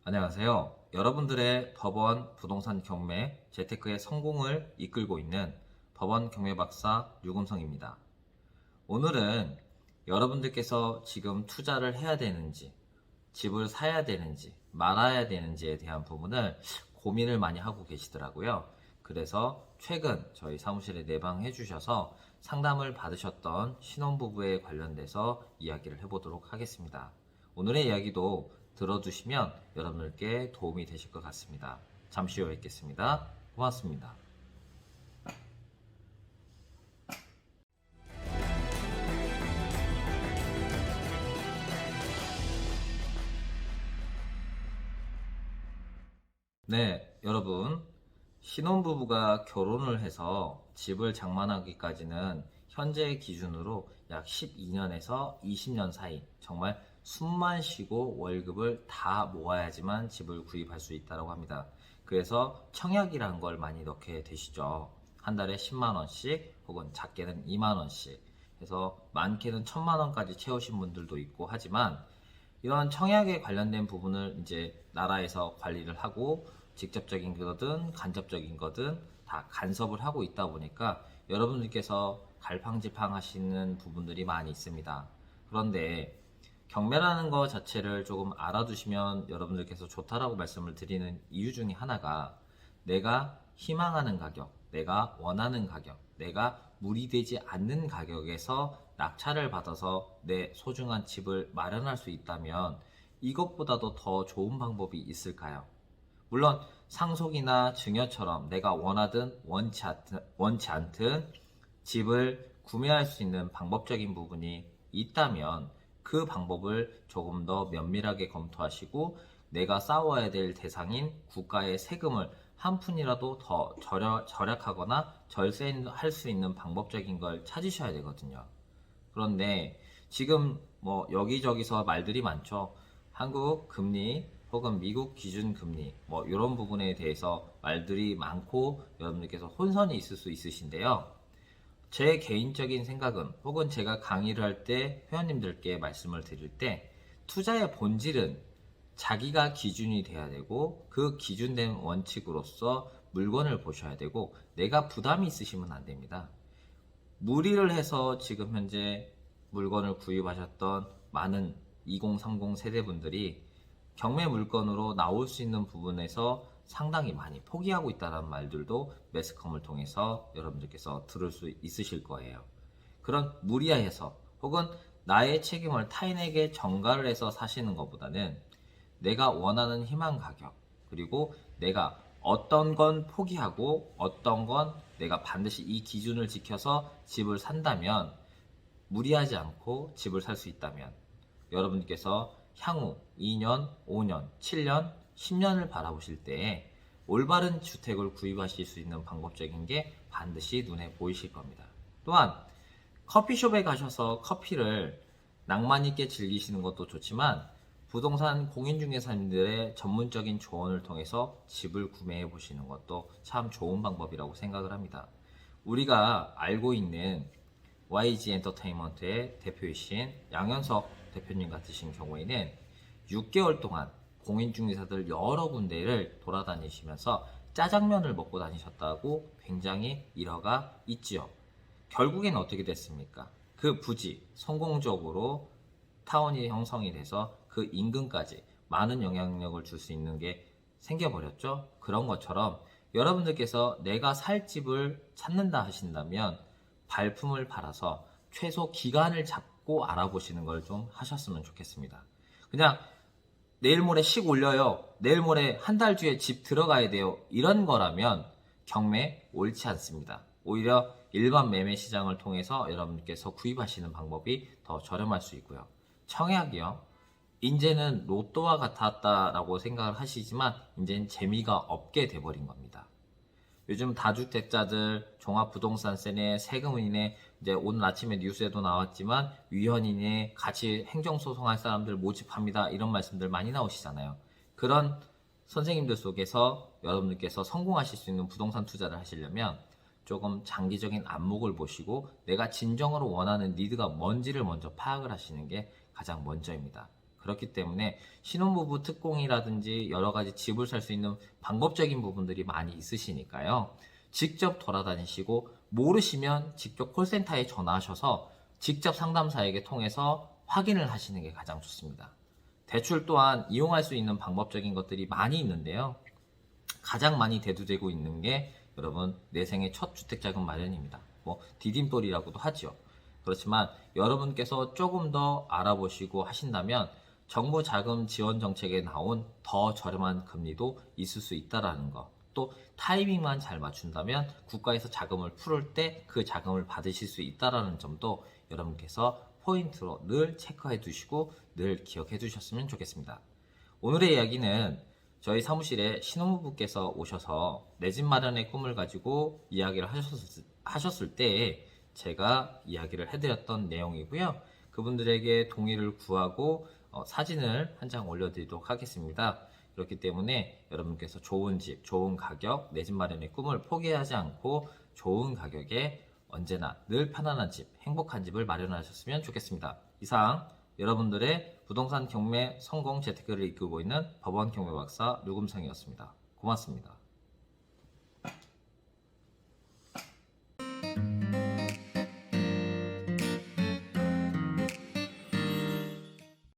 안녕하세요. 여러분들의 법원 부동산 경매 재테크의 성공을 이끌고 있는 법원 경매 박사 유금성입니다. 오늘은 여러분들께서 지금 투자를 해야 되는지, 집을 사야 되는지, 말아야 되는지에 대한 부분을 고민을 많이 하고 계시더라고요. 그래서 최근 저희 사무실에 내방해 주셔서 상담을 받으셨던 신혼부부에 관련돼서 이야기를 해보도록 하겠습니다. 오늘의 이야기도 들어주시면 여러분들께 도움이 되실 것 같습니다. 잠시 후에 뵙겠습니다. 고맙습니다. 네, 여러분. 신혼부부가 결혼을 해서 집을 장만하기까지는 현재 기준으로 약 12년에서 20년 사이 정말 숨만 쉬고 월급을 다 모아야지만 집을 구입할 수 있다고 합니다. 그래서 청약이라는 걸 많이 넣게 되시죠. 한 달에 10만 원씩 혹은 작게는 2만 원씩 해서 많게는 1000만 원까지 채우신 분들도 있고 하지만 이런 청약에 관련된 부분을 이제 나라에서 관리를 하고 직접적인 거든 간접적인 거든 다 간섭을 하고 있다 보니까 여러분들께서 갈팡질팡 하시는 부분들이 많이 있습니다. 그런데 경매라는 거 자체를 조금 알아두시면 여러분들께서 좋다라고 말씀을 드리는 이유 중에 하나가 내가 희망하는 가격, 내가 원하는 가격, 내가 무리되지 않는 가격에서 낙찰을 받아서 내 소중한 집을 마련할 수 있다면 이것보다도 더 좋은 방법이 있을까요? 물론 상속이나 증여처럼 내가 원하든 원치 않든 집을 구매할 수 있는 방법적인 부분이 있다면 그 방법을 조금 더 면밀하게 검토하시고 내가 싸워야 될 대상인 국가의 세금을 한 푼이라도 더 절약하거나 절세할 수 있는 방법적인 걸 찾으셔야 되거든요. 그런데 지금 뭐 여기저기서 말들이 많죠. 한국 금리 혹은 미국 기준 금리 뭐 이런 부분에 대해서 말들이 많고 여러분들께서 혼선이 있을 수 있으신데요. 제 개인적인 생각은 혹은 제가 강의를 할 때 회원님들께 말씀을 드릴 때 투자의 본질은 자기가 기준이 돼야 되고 그 기준된 원칙으로서 물건을 보셔야 되고 내가 부담이 있으시면 안 됩니다. 무리를 해서 지금 현재 물건을 구입하셨던 많은 2030 세대분들이 경매 물건으로 나올 수 있는 부분에서 상당히 많이 포기하고 있다는 말들도 매스컴을 통해서 여러분들께서 들을 수 있으실 거예요. 그런 무리해서 혹은 나의 책임을 타인에게 전가를 해서 사시는 것보다는 내가 원하는 희망 가격 그리고 내가 어떤 건 포기하고 어떤 건 내가 반드시 이 기준을 지켜서 집을 산다면 무리하지 않고 집을 살 수 있다면 여러분께서 향후 2년, 5년, 7년, 10년을 바라보실 때에 올바른 주택을 구입하실 수 있는 방법적인 게 반드시 눈에 보이실 겁니다. 또한 커피숍에 가셔서 커피를 낭만 있게 즐기시는 것도 좋지만 부동산 공인중개사님들의 전문적인 조언을 통해서 집을 구매해 보시는 것도 참 좋은 방법이라고 생각을 합니다. 우리가 알고 있는 YG 엔터테인먼트의 대표이신 양현석 대표님 같으신 경우에는 6개월 동안 공인중개사들 여러 군데를 돌아다니시면서 짜장면을 먹고 다니셨다고 굉장히 일화가 있지요. 결국엔 어떻게 됐습니까? 그 부지 성공적으로 타운이 형성이 돼서 그 인근까지 많은 영향력을 줄 수 있는 게 생겨버렸죠. 그런 것처럼 여러분들께서 내가 살 집을 찾는다 하신다면 발품을 팔아서 최소 기간을 잡고 알아보시는 걸 좀 하셨으면 좋겠습니다. 그냥 내일 모레 식 올려요. 내일 모레 한 달 뒤에 집 들어가야 돼요. 이런 거라면 경매 옳지 않습니다. 오히려 일반 매매 시장을 통해서 여러분께서 구입하시는 방법이 더 저렴할 수 있고요. 청약이요. 이제는 로또와 같았다라고 생각을 하시지만 이제는 재미가 없게 돼버린 겁니다. 요즘 다주택자들 종합부동산세네 세금 인해 이제 오늘 아침에 뉴스에도 나왔지만 위헌인에 같이 행정소송할 사람들 모집합니다. 이런 말씀들 많이 나오시잖아요. 그런 선생님들 속에서 여러분들께서 성공하실 수 있는 부동산 투자를 하시려면 조금 장기적인 안목을 보시고 내가 진정으로 원하는 니드가 뭔지를 먼저 파악을 하시는 게 가장 먼저입니다. 그렇기 때문에 신혼부부 특공이라든지 여러 가지 집을 살 수 있는 방법적인 부분들이 많이 있으시니까요. 직접 돌아다니시고 모르시면 직접 콜센터에 전화하셔서 직접 상담사에게 통해서 확인을 하시는 게 가장 좋습니다. 대출 또한 이용할 수 있는 방법적인 것들이 많이 있는데요. 가장 많이 대두되고 있는 게 여러분 내 생애 첫 주택자금 마련입니다. 뭐 디딤돌이라고도 하죠. 그렇지만 여러분께서 조금 더 알아보시고 하신다면 정부 자금 지원 정책에 나온 더 저렴한 금리도 있을 수 있다라는 거. 또 타이밍만 잘 맞춘다면 국가에서 자금을 풀을 때 그 자금을 받으실 수 있다라는 점도 여러분께서 포인트로 늘 체크해 두시고 늘 기억해 두셨으면 좋겠습니다. 오늘의 이야기는 저희 사무실에 신혼부부께서 오셔서 내 집 마련의 꿈을 가지고 이야기를 하셨을 때 제가 이야기를 해드렸던 내용이고요. 그분들에게 동의를 구하고 사진을 한 장 올려드리도록 하겠습니다. 그렇기 때문에 여러분께서 좋은 집, 좋은 가격, 내 집 마련의 꿈을 포기하지 않고 좋은 가격에 언제나 늘 편안한 집, 행복한 집을 마련하셨으면 좋겠습니다. 이상 여러분들의 부동산 경매 성공 재테크를 이끌고 있는 법원 경매 박사 류금성이었습니다. 고맙습니다.